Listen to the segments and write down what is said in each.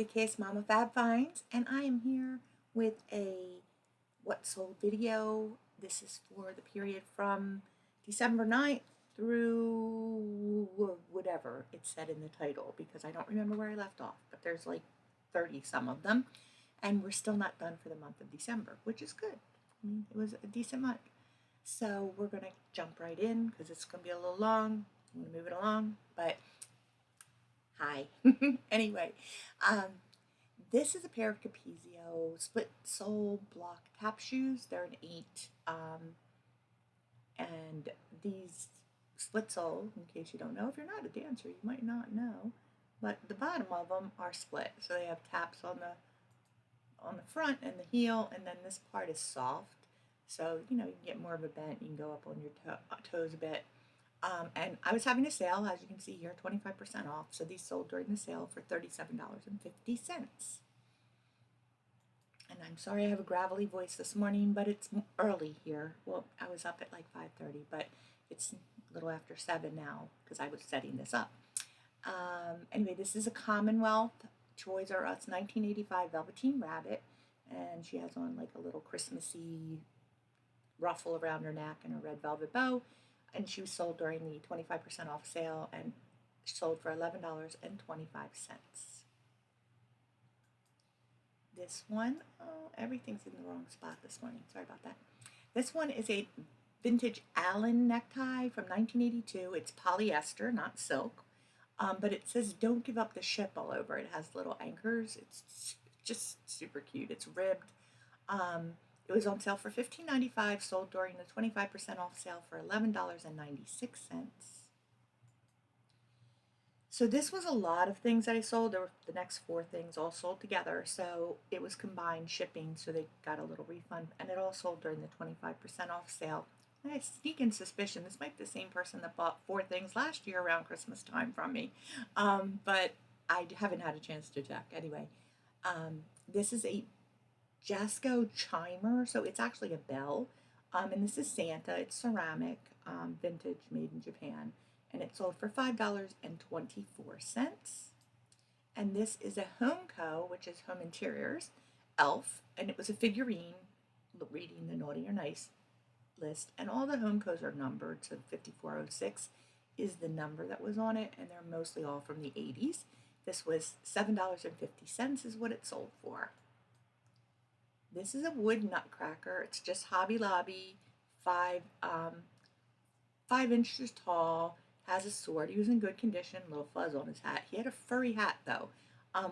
Kiss Mama Fab Finds, and I am here with a what sold video. This is for the period from December 9th through whatever it said in the title because I don't remember where I left off, but there's like 30 some of them, and we're still not done for the month of December, which is good. It was a decent month. So we're going to jump right in because it's going to be a little long. I'm going to move it along, but hi. Anyway, um, this is a pair of Capezio split sole block tap shoes. They're an 8. And these split sole, in case you don't know, if you're not a dancer, you might not know, but the bottom of them are split. So they have taps on the front and the heel, and then this part is soft. So, you can get more of a bend. You can go up on your toes a bit. And I was having a sale, as you can see here, 25% off. So these sold during the sale for $37.50. And I'm sorry I have a gravelly voice this morning, but it's early here. Well, I was up at like 5:30, but it's a little after 7 now because I was setting this up. Anyway, this is a Commonwealth Toys R Us 1985 Velveteen Rabbit, and she has on like a little Christmassy ruffle around her neck and a red velvet bow, and she was sold during the 25% off sale and sold for $11.25. This one, oh, everything's in the wrong spot this morning. Sorry about that. This one is a vintage Allen necktie from 1982. It's polyester, not silk, but it says "Don't give up the ship" all over. It has little anchors. It's just super cute. It's ribbed. It was on sale for $15.95, sold during the 25% off sale for $11.96. So this was a lot of things that I sold. There were the next 4 things all sold together. So it was combined shipping, so they got a little refund. And it all sold during the 25% off sale. And I sneak in suspicion this might be the same person that bought 4 things last year around Christmas time from me. But I haven't had a chance to check. Anyway, this is a Jasco chimer. So it's actually a bell. And this is Santa. It's ceramic, vintage, made in Japan, and it sold for $5.24. And this is a Homeco, which is Home Interiors, elf, and it was a figurine reading the naughty or nice list. And all the Homecos are numbered, so 5406 is the number that was on it, and they're mostly all from the 80s. This was $7.50 is what it sold for. This is a wood nutcracker. It's just Hobby Lobby, 5 inches tall, has a sword. He was in good condition, little fuzz on his hat. He had a furry hat though,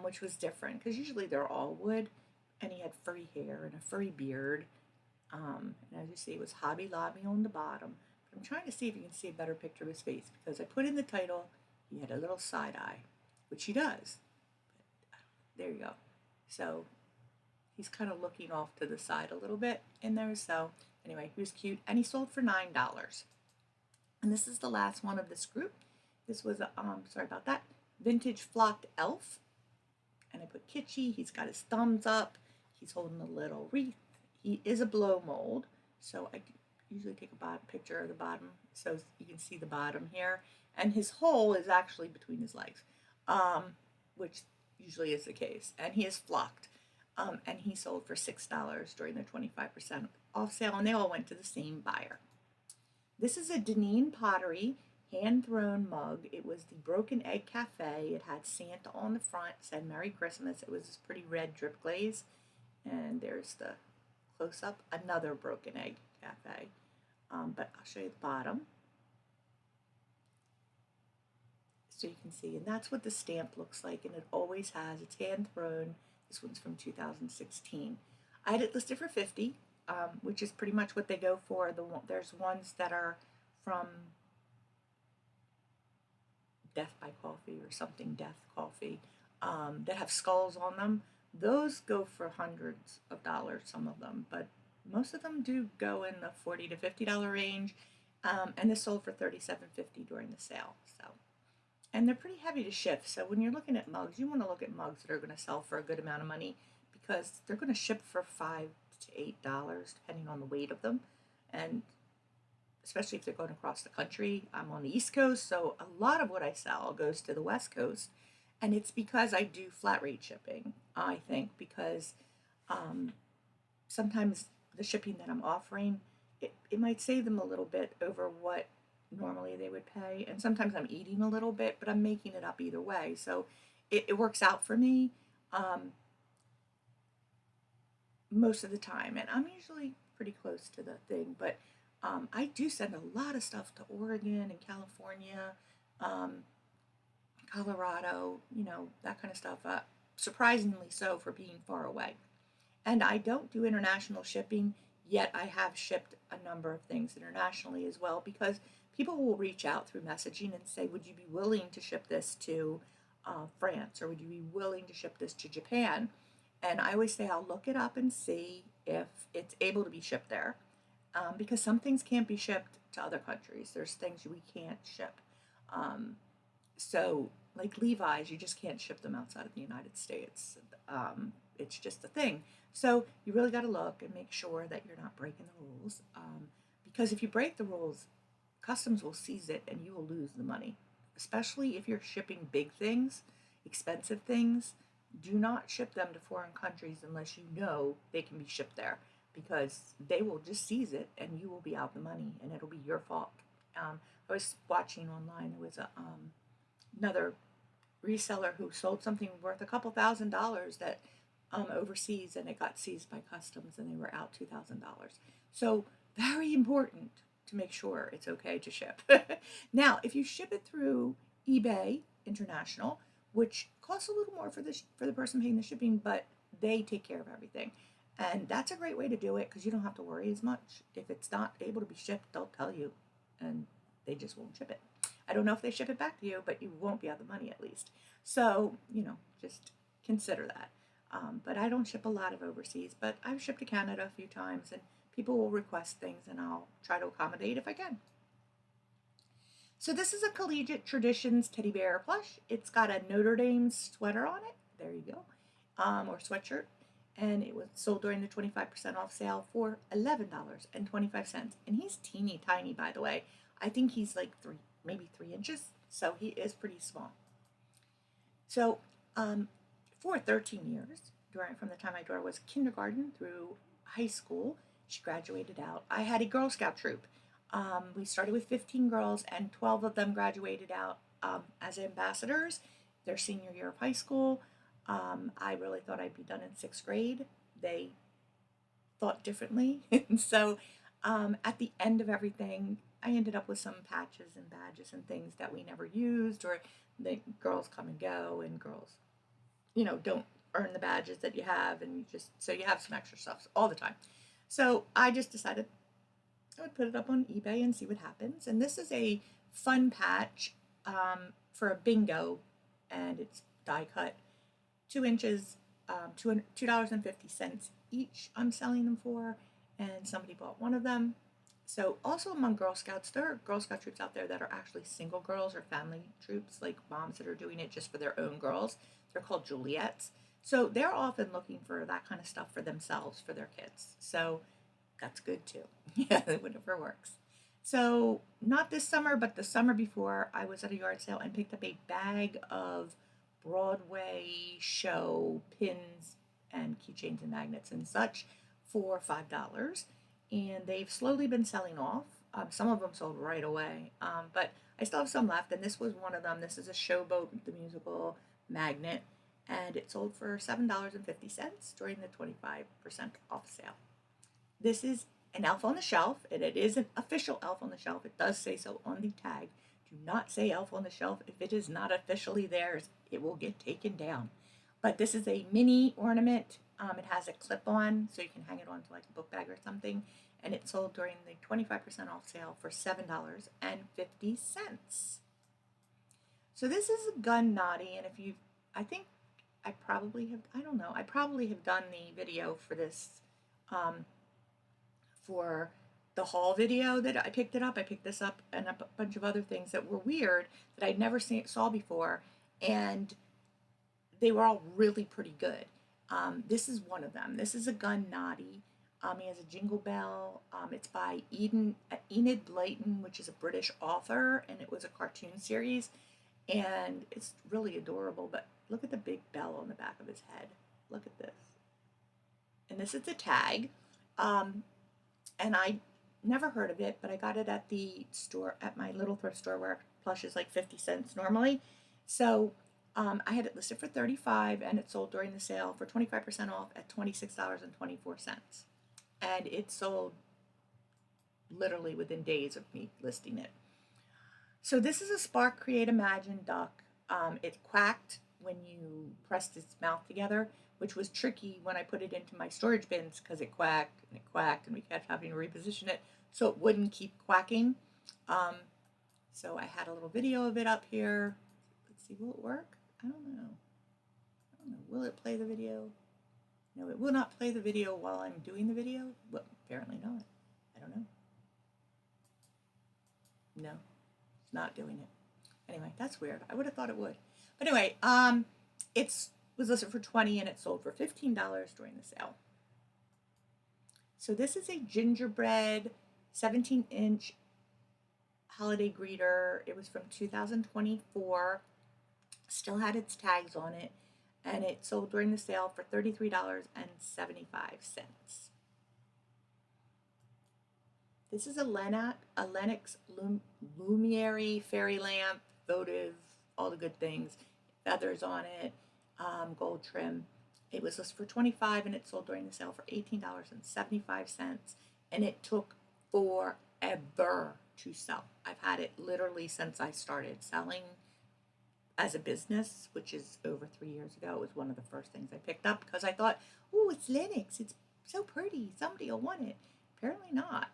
which was different because usually they're all wood, and he had furry hair and a furry beard. And as you see, it was Hobby Lobby on the bottom. But I'm trying to see if you can see a better picture of his face because I put in the title, he had a little side eye, which he does. But there you go. So he's kind of looking off to the side a little bit in there. So anyway, he was cute, and he sold for $9. And this is the last one of this group. This was a, sorry about that, vintage flocked elf. And I put kitschy. He's got his thumbs up. He's holding a little wreath. He is a blow mold. So I usually take a picture of the bottom so you can see the bottom here. And his hole is actually between his legs, which usually is the case. And he is flocked. And he sold for $6 during the 25% off sale. And they all went to the same buyer. This is a Deneen Pottery hand-thrown mug. It was the Broken Egg Cafe. It had Santa on the front, said Merry Christmas. It was this pretty red drip glaze. And there's the close-up, another Broken Egg Cafe. But I'll show you the bottom. So you can see, and that's what the stamp looks like, and it always has. It's hand-thrown. This one's from 2016. I had it listed for $50. Which is pretty much what they go for. There's ones that are from Death by Coffee or something, Death Coffee, that have skulls on them. Those go for hundreds of dollars, some of them, but most of them do go in the $40 to $50 range. And this sold for $37.50 during the sale. So, and they're pretty heavy to ship. So when you're looking at mugs, you want to look at mugs that are going to sell for a good amount of money because they're going to ship for $5 to $8 depending on the weight of them, and especially if they're going across the country. I'm on the East Coast, so a lot of what I sell goes to the West Coast, And it's because I do flat rate shipping, I think, because um, sometimes the shipping that I'm offering, it might save them a little bit over what normally they would pay. And sometimes I'm eating a little bit, but I'm making it up either way. So it works out for me um, most of the time. And I'm usually pretty close to the thing. But I do send a lot of stuff to Oregon and California, um, Colorado, that kind of stuff. Surprisingly so for being far away. And I don't do international shipping, yet I have shipped a number of things internationally as well because people will reach out through messaging and say, would you be willing to ship this to France, or would you be willing to ship this to Japan? And I always say I'll look it up and see if it's able to be shipped there, because some things can't be shipped to other countries. There's things we can't ship. Um, so, like Levi's, you just can't ship them outside of the United States. It's just a thing. So, you really got to look and make sure that you're not breaking the rules. Because if you break the rules, customs will seize it and you will lose the money. Especially if you're shipping big things, expensive things. Do not ship them to foreign countries unless you know they can be shipped there, because they will just seize it and you will be out the money and it'll be your fault. I was watching online, there was another reseller who sold something worth a couple $1,000s that overseas, and it got seized by customs and they were out $2,000. So very important to make sure it's okay to ship. Now, if you ship it through eBay International, which costs a little more for the person paying the shipping, but they take care of everything. And that's a great way to do it because you don't have to worry as much. If it's not able to be shipped, they'll tell you and they just won't ship it. I don't know if they ship it back to you, but you won't be out the money at least. So, just consider that. But I don't ship a lot of overseas, but I've shipped to Canada a few times, and people will request things, and I'll try to accommodate if I can. So this is a Collegiate Traditions teddy bear plush. It's got a Notre Dame sweater on it. There you go. Or sweatshirt. And it was sold during the 25% off sale for $11.25. And he's teeny tiny, by the way. I think he's like maybe 3 inches. So he is pretty small. So for 13 years, from the time my daughter was kindergarten through high school, she graduated out. I had a Girl Scout troop. We started with 15 girls, and 12 of them graduated out as ambassadors their senior year of high school. I really thought I'd be done in 6th grade. They thought differently. And so at the end of everything, I ended up with some patches and badges and things that we never used, or the girls come and go, and girls, don't earn the badges that you have, and so you have some extra stuff all the time. So I just decided I would put it up on eBay and see what happens. And this is a fun patch for a bingo, and it's die cut, 2 inches, $2.50 each. I'm selling them for, and somebody bought one of them. So also among Girl Scouts, there are Girl Scout troops out there that are actually single girls or family troops, like moms that are doing it just for their own girls. They're called Juliettes. So they're often looking for that kind of stuff for themselves, for their kids. So that's good too. Yeah, whatever works. So not this summer, but the summer before, I was at a yard sale and picked up a bag of Broadway show pins and keychains and magnets and such for $5. And they've slowly been selling off. Some of them sold right away, but I still have some left, and this was one of them. This is a Showboat the Musical magnet, and it sold for $7.50 during the 25% off sale. This is an Elf on the Shelf, and it is an official Elf on the Shelf. It does say so on the tag. Do not say Elf on the Shelf. If it is not officially theirs, it will get taken down. But this is a mini ornament. It has a clip-on, so you can hang it onto like a book bag or something. And it sold during the 25% off sale for $7.50. So this is a gun naughty, and I think I probably have done the video for this, for the haul video that I picked it up. I picked this up and a bunch of other things that were weird that I'd never saw before, and they were all really pretty good. This is one of them. This is a gun naughty. He has a jingle bell. It's by Enid Blyton, which is a British author, and it was a cartoon series. And it's really adorable, but look at the big bell on the back of his head. Look at this. And this is the tag. Um, and I never heard of it, but I got it at the store, at my little thrift store where plush is like 50 cents normally. So I had it listed for 35 and it sold during the sale for 25% off at $26.24. And it sold literally within days of me listing it. So this is a Spark Create Imagine duck. It quacked when you pressed its mouth together, which was tricky when I put it into my storage bins because it quacked and we kept having to reposition it so it wouldn't keep quacking. Um, so I had a little video of it up here. Let's see, will it work? I don't know. I don't know. Will it play the video? No, it will not play the video while I'm doing the video. Well, apparently not. I don't know. No, it's not doing it. Anyway, that's weird. I would have thought it would. But anyway, it was listed for 20 and it sold for $15 during the sale. So this is a gingerbread 17-inch holiday greeter. It was from 2024. Still had its tags on it, and it sold during the sale for $33.75. This is a Lennox Lumiere fairy lamp, votive, all the good things, feathers on it, gold trim. It was listed for 25 and it sold during the sale for $18.75, and it took forever to sell. I've had it literally since I started selling as a business, which is over 3 years ago. It was one of the first things I picked up because I thought, oh, it's Lennox. It's so pretty. Somebody will want it. Apparently not.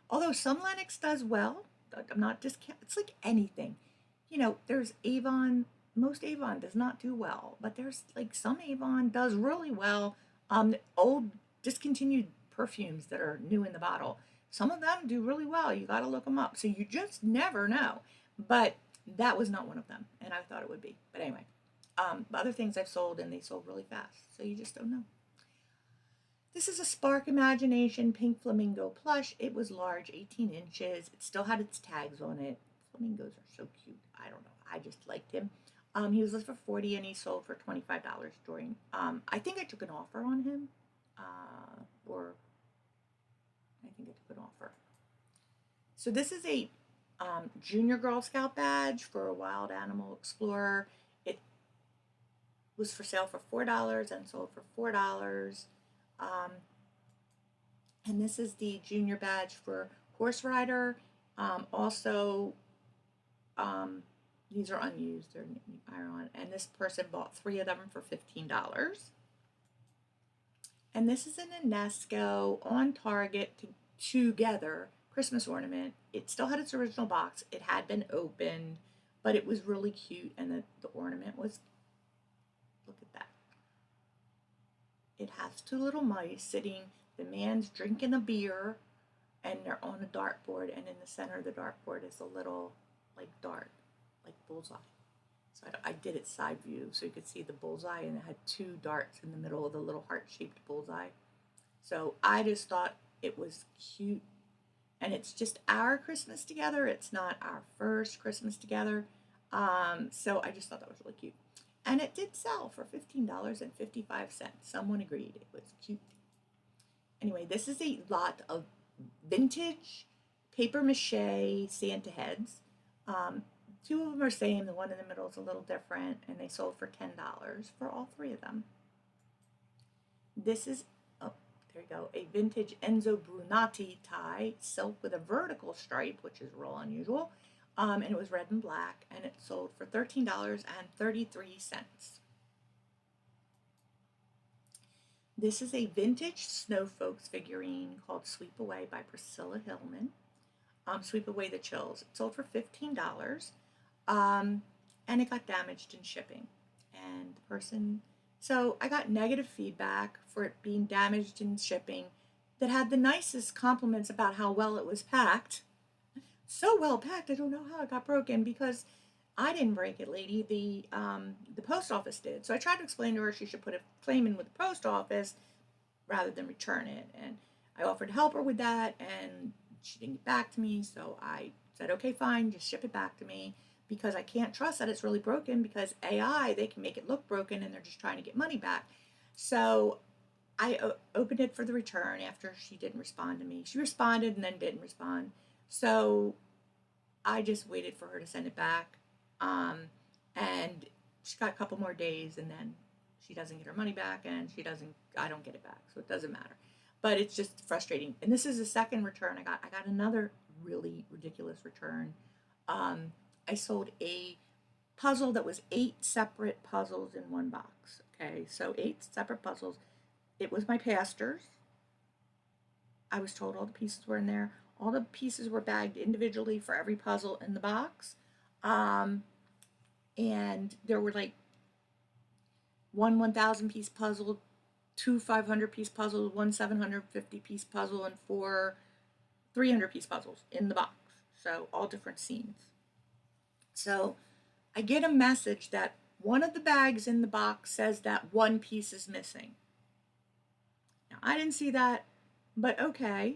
Although some Lennox does well. I'm not discounting. It's like anything. You know, there's Avon. Most Avon does not do well, but there's like some Avon does really well. Old discontinued perfumes that are new in the bottle. Some of them do really well. You got to look them up. So you just never know. But that was not one of them, and I thought it would be. But anyway, other things I've sold, and they sold really fast. So you just don't know. This is a Spark Imagination Pink Flamingo plush. It was large, 18 inches. It still had its tags on it. Flamingos are so cute. I don't know. I just liked him. He was listed for 40 and he sold for $25 during, I think I took an offer on him. Or I think I took an offer. So this is a Junior Girl Scout badge for a Wild Animal Explorer. It was for sale for $4 and sold for $4. And this is the junior badge for Horse Rider. Also, these are unused, they're iron, and this person bought 3 of them for $15. And this is an Enesco on Target together Christmas ornament. It still had its original box. It had been opened, but it was really cute, and the ornament was, look at that. It has 2 little mice sitting. The man's drinking a beer, and they're on a dartboard, and in the center of the dartboard is a little, like, dart, like bullseye. So I did it side view so you could see the bullseye, and it had 2 darts in the middle of the little heart-shaped bullseye. So I just thought it was cute, and it's just our Christmas together. It's not our first Christmas together. So I just thought that was really cute. And it did sell for $15.55. Someone agreed. It was cute. Anyway, this is a lot of vintage paper mache Santa heads. 2 of them are same. The one in the middle is a little different, and they sold for $10 for all 3 of them. This is, oh, there you go, a vintage Enzo Brunati tie, silk with a vertical stripe, which is real unusual. And it was red and black, and it sold for $13.33. This is a vintage Snow Folks figurine called Sweep Away by Priscilla Hillman. Sweep Away the Chills. It sold for $15, and it got damaged in shipping. And the person, so I got negative feedback for it being damaged in shipping that had the nicest compliments about how well it was packed. So well packed, I don't know how it got broken because I didn't break it, lady. The post office did. So I tried to explain to her she should put a claim in with the post office rather than return it. And I offered to help her with that, and she didn't get back to me. So I said, okay, fine, just ship it back to me. because I can't trust that it's really broken, because AI, they can make it look broken and they're just trying to get money back. So I opened it for the return after she didn't respond to me. She responded and then didn't respond. So I just waited for her to send it back. And she got a couple more days, and then she doesn't get her money back, and I don't get it back. So it doesn't matter. But it's just frustrating. And this is the second return I got. I got another really ridiculous return. I sold a puzzle that was 8 separate puzzles in one box. Okay, so 8 separate puzzles. It was my pastor's. I was told all the pieces were in there. All the pieces were bagged individually for every puzzle in the box. And there were like one 1,000 piece puzzle, 2 500 piece puzzles, one 750 piece puzzle, and 4 300 piece puzzles in the box. So all different scenes. So I get a message that one of the bags in the box says that one piece is missing. Now, I didn't see that, but okay,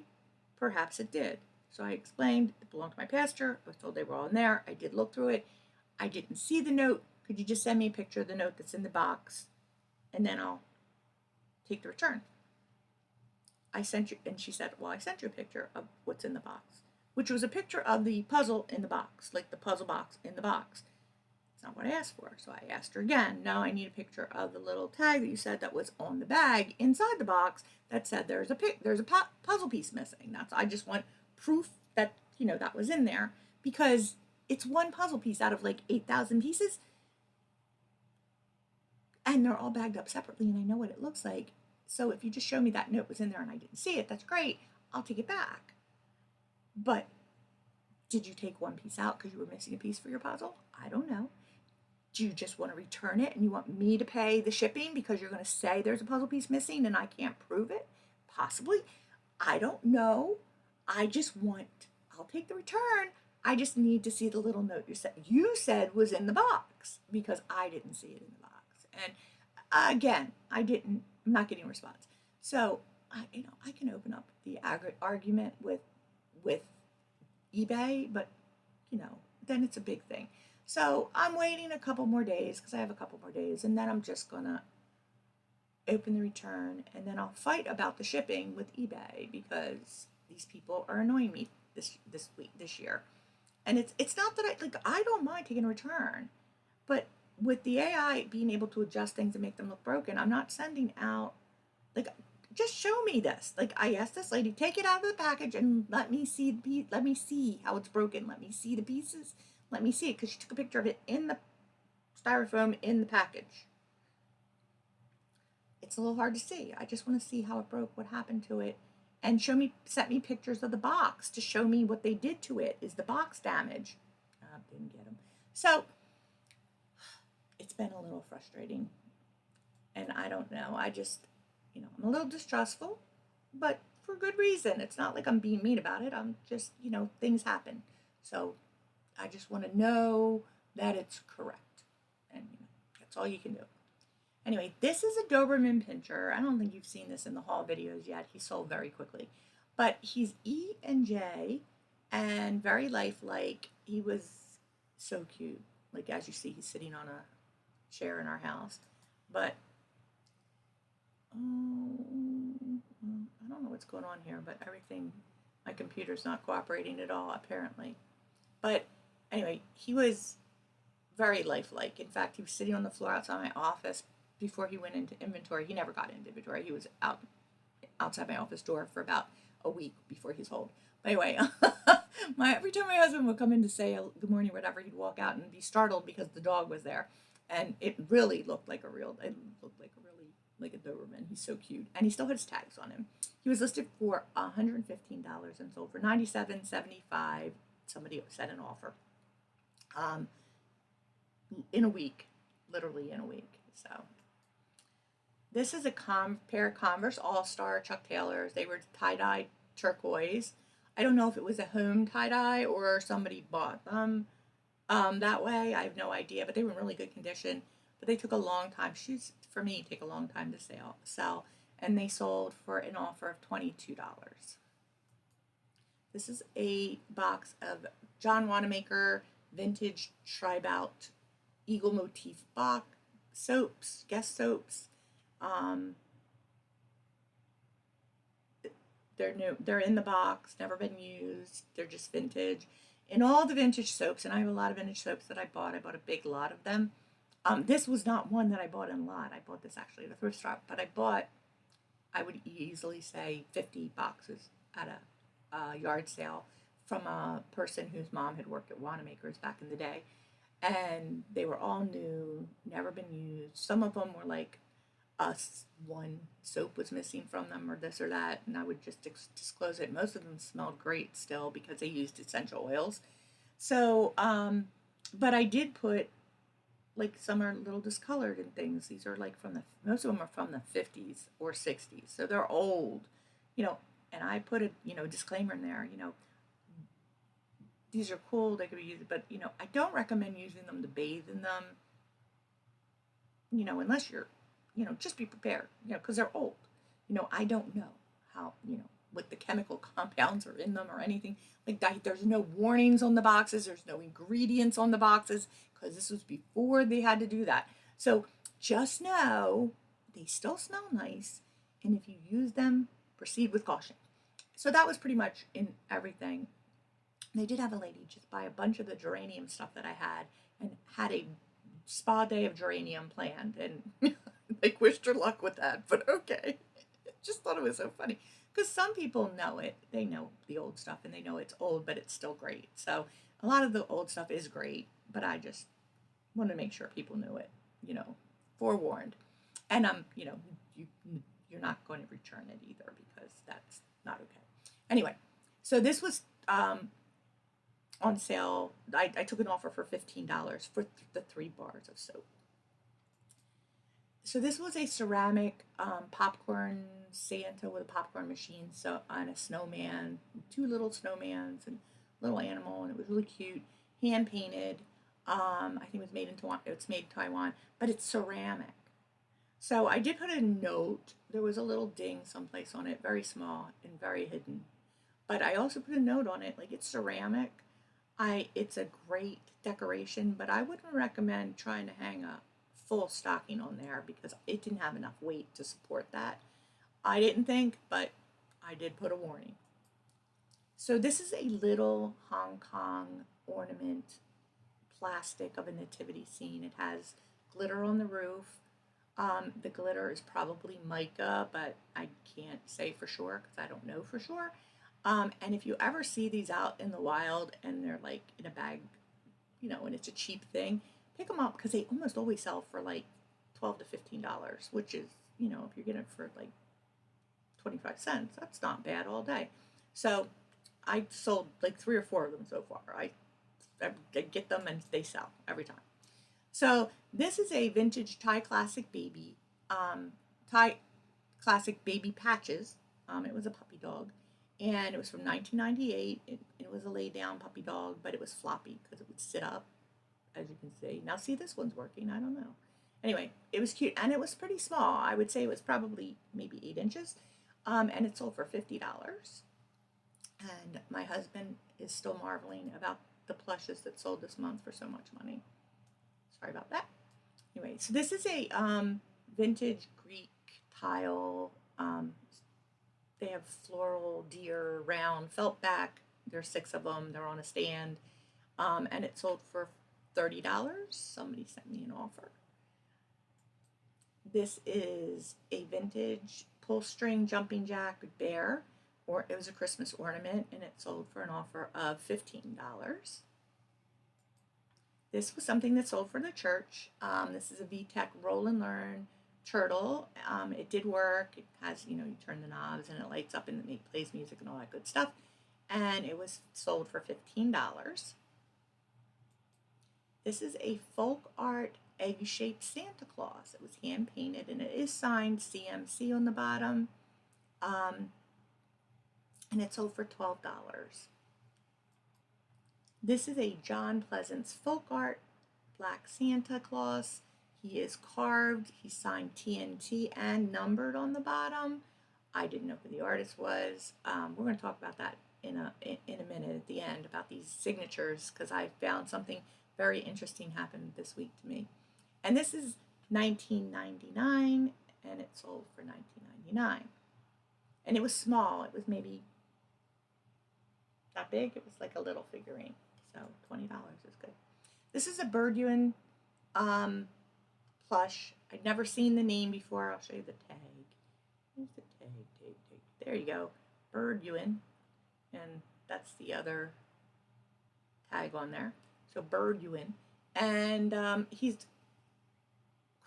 perhaps it did. So I explained it belonged to my pastor. I was told they were all in there. I did look through it. I didn't see the note. Could you just send me a picture of the note that's in the box, and then I'll take the return? I sent you, and she said, well, I sent you a picture of what's in the box, which was a picture of the puzzle in the box, like the puzzle box in the box. It's not what I asked for. So I asked her again. No, I need a picture of the little tag that you said that was on the bag inside the box that said there's a puzzle piece missing. I just want proof that, that was in there, because it's one puzzle piece out of like 8,000 pieces, and they're all bagged up separately, and I know what it looks like. So if you just show me that note was in there and I didn't see it, that's great. I'll take it back. But did you take one piece out because you were missing a piece for your puzzle? I don't know. Do you just want to return it and you want me to pay the shipping because you're going to say there's a puzzle piece missing and I can't prove it? Possibly. I don't know. I'll take the return. I just need to see the little note you said was in the box, because I didn't see it in the box. And again, I'm not getting a response. So I can open up the argument with eBay, but then it's a big thing. So I'm waiting a couple more days, because I have a couple more days, and then I'm just gonna open the return, and then I'll fight about the shipping with eBay, because these people are annoying me this year. And it's not that I don't mind taking a return, but with the AI being able to adjust things and make them look broken, I'm not sending out, just show me this. I asked this lady, take it out of the package and let me see how it's broken. Let me see the pieces. Let me see it, because she took a picture of it in the styrofoam in the package. It's a little hard to see. I just want to see how it broke, what happened to it, and sent me pictures of the box to show me what they did to it. Is the box damaged? Didn't get them. So it's been a little frustrating, and I don't know. I just, I'm a little distrustful, but for good reason. It's not like I'm being mean about it. I'm just, things happen. So I just want to know that it's correct, and that's all you can do. Anyway, this is a Doberman Pinscher. I don't think you've seen this in the haul videos yet. He sold very quickly. But he's E and J and very lifelike. He was so cute. As you see, he's sitting on a chair in our house. But, I don't know what's going on here, but my computer's not cooperating at all, apparently. But anyway, he was very lifelike. In fact, he was sitting on the floor outside my office before he went into inventory. He never got into inventory. He was outside my office door for about a week before he sold. But anyway, every time my husband would come in to say good morning or whatever, he'd walk out and be startled because the dog was there. And it really looked like a Doberman. He's so cute. And he still has tags on him. He was listed for $115 and sold for $97.75. Somebody set an offer. In a week, literally in a week. So this is a pair of Converse All-Star Chuck Taylors. They were tie-dye turquoise. I don't know if it was a home tie-dye or somebody bought them that way. I have no idea, but they were in really good condition. But they took a long time. Shoes, for me, take a long time to sell. And they sold for an offer of $22. This is a box of John Wanamaker vintage Tribout eagle motif box soaps, guest soaps. Um, they're new. They're in the box, never been used. They're just vintage. And all the vintage soaps, and I have a lot of vintage soaps that I bought. I bought a big lot of them. This was not one that I bought in a lot. I bought this actually at a thrift shop, but I bought, I would easily say, 50 boxes at a yard sale from a person whose mom had worked at Wanamaker's back in the day. And they were all new, never been used. Some of them were like us, one soap was missing from them or this or that, and I would just disclose it. Most of them smelled great still because they used essential oils. So, but I did put, like, some are a little discolored and things. These are like from the, most of them are from the 50s or 60s, so they're old, you know. And I put a, disclaimer in there, these are cool, they could be used, but I don't recommend using them to bathe in them, unless you're, just be prepared, because they're old. I don't know how, what the chemical compounds are in them or anything like that. There's no warnings on the boxes, there's no ingredients on the boxes, because this was before they had to do that. So just know they still smell nice, and if you use them, proceed with caution. So that was pretty much in everything. They did have a lady just buy a bunch of the geranium stuff that I had, and had a spa day of geranium planned, and like, wished her luck with that, but okay. Just thought it was so funny because some people know it. They know the old stuff and they know it's old, but it's still great. So a lot of the old stuff is great, but I just wanted to make sure people knew it, forewarned. And you you're not going to return it either, because that's not okay. Anyway, so this was on sale. I took an offer for $15 for the 3 bars of soap. So this was a ceramic popcorn Santa with a popcorn machine, so on a snowman, 2 little snowmans and a little animal, and it was really cute, hand painted. I think it was made in Taiwan. It's made in Taiwan, but it's ceramic. So I did put a note. There was a little ding someplace on it, very small and very hidden. But I also put a note on it, like, it's ceramic. It's a great decoration, but I wouldn't recommend trying to hang a full stocking on there because it didn't have enough weight to support that. I didn't think, but I did put a warning. So this is a little Hong Kong ornament, plastic of a nativity scene. It has glitter on the roof. The glitter is probably mica, but I can't say for sure because I don't know for sure. And if you ever see these out in the wild and they're like in a bag, and it's a cheap thing, pick them up because they almost always sell for like $12 to $15, which is, if you're getting it for like 25 cents, that's not bad all day. So I sold like 3 or 4 of them so far. I get them and they sell every time. So this is a vintage Thai classic baby, Thai classic baby patches. It was a puppy dog, and it was from 1998. It was a lay down puppy dog, but it was floppy because it would sit up, as you can see. Now see, this one's working, I don't know. Anyway, it was cute, and it was pretty small. I would say it was probably maybe 8 inches, and it sold for $50. And my husband is still marveling about the plushes that sold this month for so much money. Sorry about that. Anyway, so this is a vintage Greek tile. They have floral, deer, round, felt back. There's 6 of them. They're on a stand. And it sold for $30. Somebody sent me an offer. This is a vintage pull string jumping jack bear, or it was a Christmas ornament, and it sold for an offer of $15. This was something that sold for the church. This is a VTech Roll and Learn turtle. It did work. It has, you turn the knobs and it lights up and it plays music and all that good stuff. And it was sold for $15. This is a folk art egg-shaped Santa Claus. It was hand painted and it is signed CMC on the bottom. And it sold for $12. This is a John Pleasance folk art black Santa Claus. He is carved, he's signed TNT and numbered on the bottom. I didn't know who the artist was. We're going to talk about that in a minute at the end about these signatures because I found something very interesting happened this week to me. And this is 1999 and it sold for 19.99. And it was small. It was maybe that big. It was like a little figurine. So $20 is good. This is a Bird plush. I'd never seen the name before. I'll show you the tag. Here's the tag. There you go. Bird and that's the other tag on there. So Bird and he's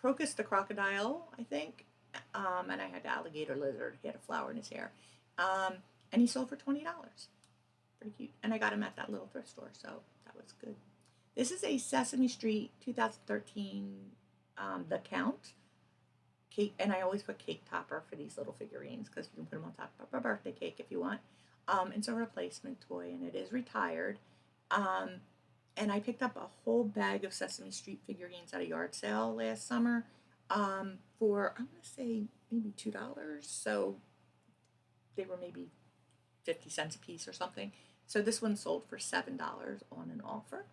Crocus the crocodile, I think. And I had the alligator lizard. He had a flower in his hair, and he sold for $20. Pretty cute. And I got him at that little thrift store, so that was good. This is a Sesame Street 2013 The Count cake, and I always put cake topper for these little figurines because you can put them on top of a birthday cake if you want. It's a replacement toy, and it is retired. And I picked up a whole bag of Sesame Street figurines at a yard sale last summer for, I'm going to say, maybe $2. So they were maybe 50 cents a piece or something. So this one sold for $7 on an offer.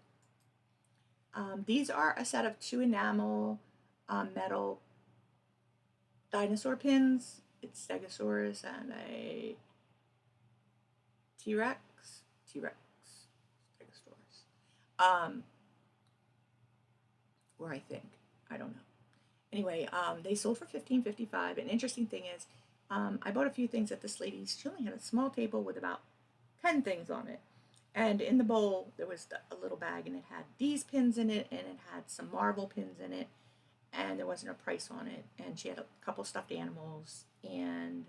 These are a set of 2 enamel metal dinosaur pins. It's Stegosaurus and a T-Rex. Stegosaurus. Or I think. I don't know. Anyway, they sold for $15.55. An interesting thing is, I bought a few things at this lady's. She only had a small table with about 10 things on it. And in the bowl, there was a little bag, and it had these pins in it, and it had some marble pins in it, and there wasn't a price on it. And she had a couple stuffed animals and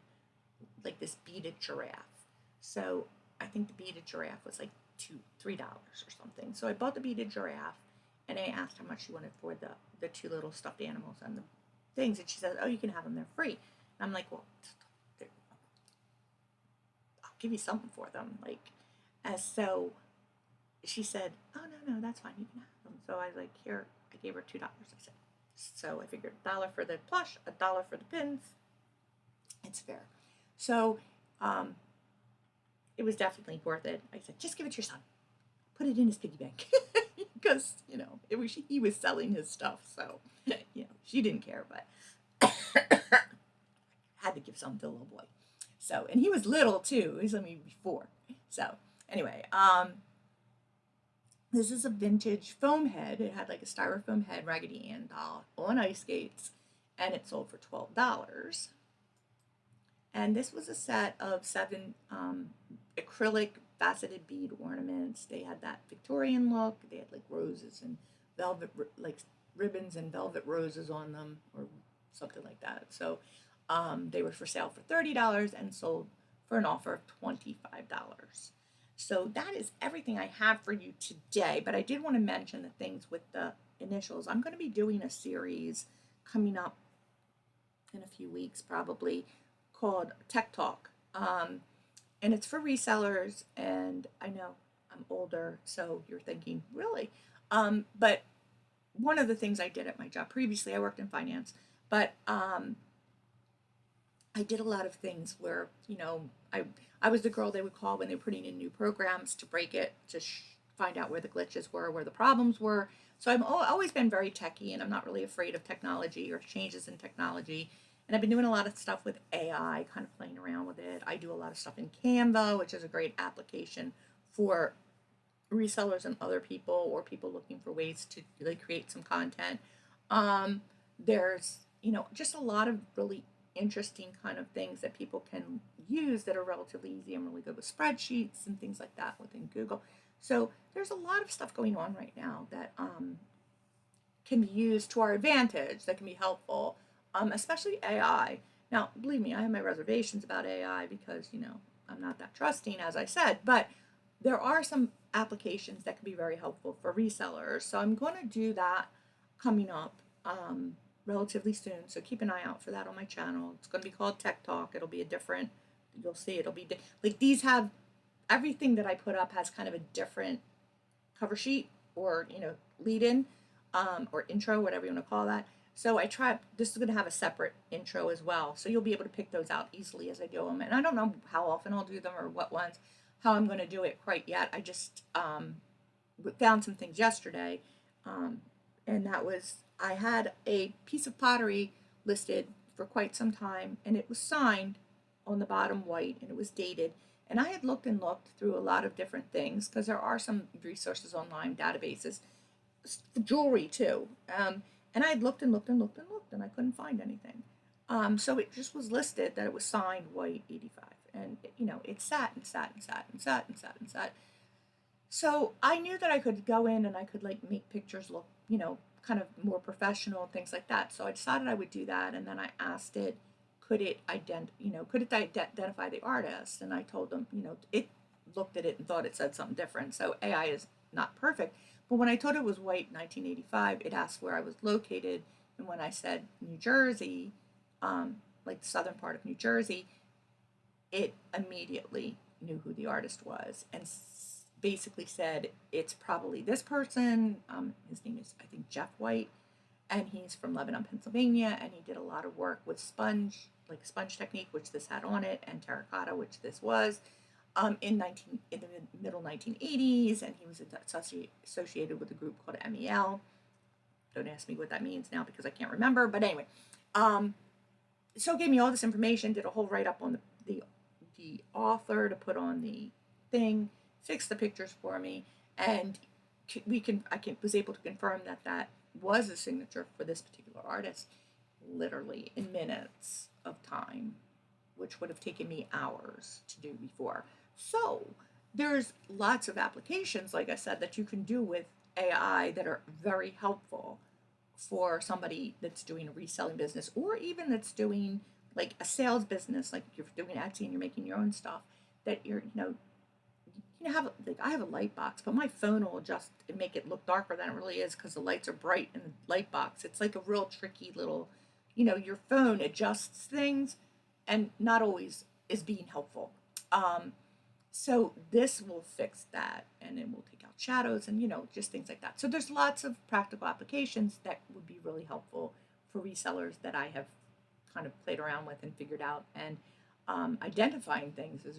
like this beaded giraffe. So I think the beaded giraffe was like $3 or something. So I bought the beaded giraffe, and I asked how much she wanted for the 2 little stuffed animals and the things, and she said, "Oh, you can have them; they're free." And I'm like, "Well, I'll give you something for them." So she said, "Oh, no, that's fine. You can have them." So I was like, "Here," I gave her $2. I said, so I figured $1 for the plush, $1 for the pins. It's fair. So it was definitely worth it. I said, "Just give it to your son. Put it in his piggy bank." Because, he was selling his stuff. So, she didn't care, but had to give something to the little boy. So, and he was little too. He was only 4. So, anyway, this is a vintage foam head. It had like a styrofoam head, Raggedy Ann doll on ice skates, and it sold for $12. And this was a set of 7 acrylic faceted bead ornaments. They had that Victorian look. They had like roses and velvet, like ribbons and velvet roses on them, or something like that. So they were for sale for $30 and sold for an offer of $25. So that is everything I have for you today. But I did want to mention the things with the initials. I'm going to be doing a series coming up in a few weeks, probably, called Tech Talk. And it's for resellers. And I know I'm older, so you're thinking, really? But one of the things I did at my job previously, I worked in finance, but I did a lot of things where, I was the girl they would call when they were putting in new programs to break it, to find out where the glitches were, where the problems were. So I've always been very techy, and I'm not really afraid of technology or changes in technology. And I've been doing a lot of stuff with AI, kind of playing around with it. I do a lot of stuff in Canva, which is a great application for resellers and other people, or people looking for ways to really create some content. There's, just a lot of really interesting kind of things that people can use that are relatively easy. I'm really good with spreadsheets and things like that within Google. So there's a lot of stuff going on right now that can be used to our advantage, that can be helpful, especially AI. Now, believe me, I have my reservations about AI because, I'm not that trusting, as I said, but there are some applications that can be very helpful for resellers. So I'm going to do that coming up relatively soon. So keep an eye out for that on my channel. It's going to be called Tech Talk. It'll be you'll see, it'll be like these have, everything that I put up has kind of a different cover sheet, or, lead in, or intro, whatever you want to call that. So this is going to have a separate intro as well. So you'll be able to pick those out easily as I do them. And I don't know how often I'll do them or what ones. how I'm going to do it quite yet. I just found some things yesterday, um, and that was I had a piece of pottery listed for quite some time, and it was signed on the bottom white, and it was dated. And I had looked and looked through a lot of different things because there are some resources online, databases, jewelry too. And I had looked and looked and looked and looked, and I couldn't find anything. So it just was listed that it was signed white 85, and it sat and sat and sat and sat and sat and sat. So I knew that I could go in and I could like make pictures look, kind of more professional and things like that. So I decided I would do that, and then I asked it, could it identify the artist? And I told them, it looked at it and thought it said something different. So AI is not perfect, but when I told it was white 1985, it asked where I was located, and when I said New Jersey, like the southern part of New Jersey, it immediately knew who the artist was and basically said it's probably this person. His name is, I think, Jeff White, and he's from Lebanon, Pennsylvania, and he did a lot of work with sponge, like a sponge technique, which this had on it, and terracotta, which this was, in the middle 1980s, and he was associated with a group called MEL. Don't ask me what that means now because I can't remember, but anyway, so it gave me all this information, did a whole write up on the author to put on the thing, fixed the pictures for me, and was able to confirm that that was a signature for this particular artist, literally in minutes of time, which would have taken me hours to do before. So there's lots of applications, like I said, that you can do with AI that are very helpful for somebody that's doing a reselling business, or even that's doing like a sales business, like you're doing Etsy and you're making your own stuff, that have, like, I have a light box, but my phone will adjust and make it look darker than it really is because the lights are bright in the light box. It's like a real tricky little, your phone adjusts things and not always is being helpful. So this will fix that, and it will take out shadows and, just things like that. So there's lots of practical applications that would be really helpful for resellers that I have kind of played around with and figured out. And identifying things is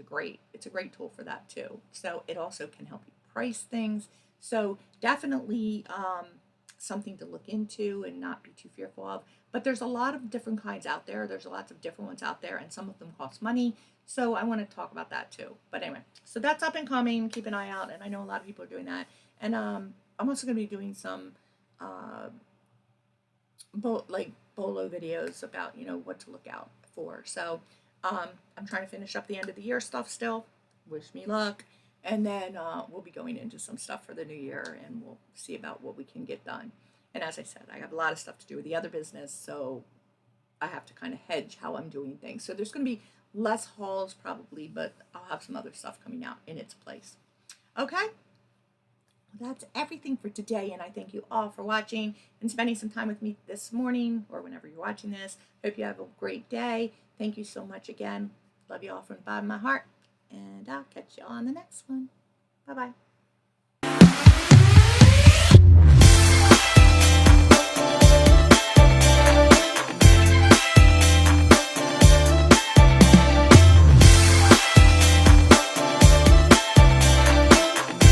it's a great tool for that too. So it also can help you price things. So definitely something to look into and not be too fearful of. But there's a lot of different kinds out there. There's lots of different ones out there, and some of them cost money. So I want to talk about that too. But anyway, so that's up and coming. Keep an eye out, and I know a lot of people are doing that. And I'm also going to be doing some bolo videos about what to look out for. So I'm trying to finish up the end of the year stuff still. Wish me luck. And then we'll be going into some stuff for the new year, and we'll see about what we can get done. And as I said, I have a lot of stuff to do with the other business, so I have to kind of hedge how I'm doing things. So there's going to be less hauls probably, but I'll have some other stuff coming out in its place. Okay? Well, that's everything for today, and I thank you all for watching and spending some time with me this morning or whenever you're watching this. Hope you have a great day. Thank you so much again. Love you all from the bottom of my heart, and I'll catch you on the next one. Bye-bye.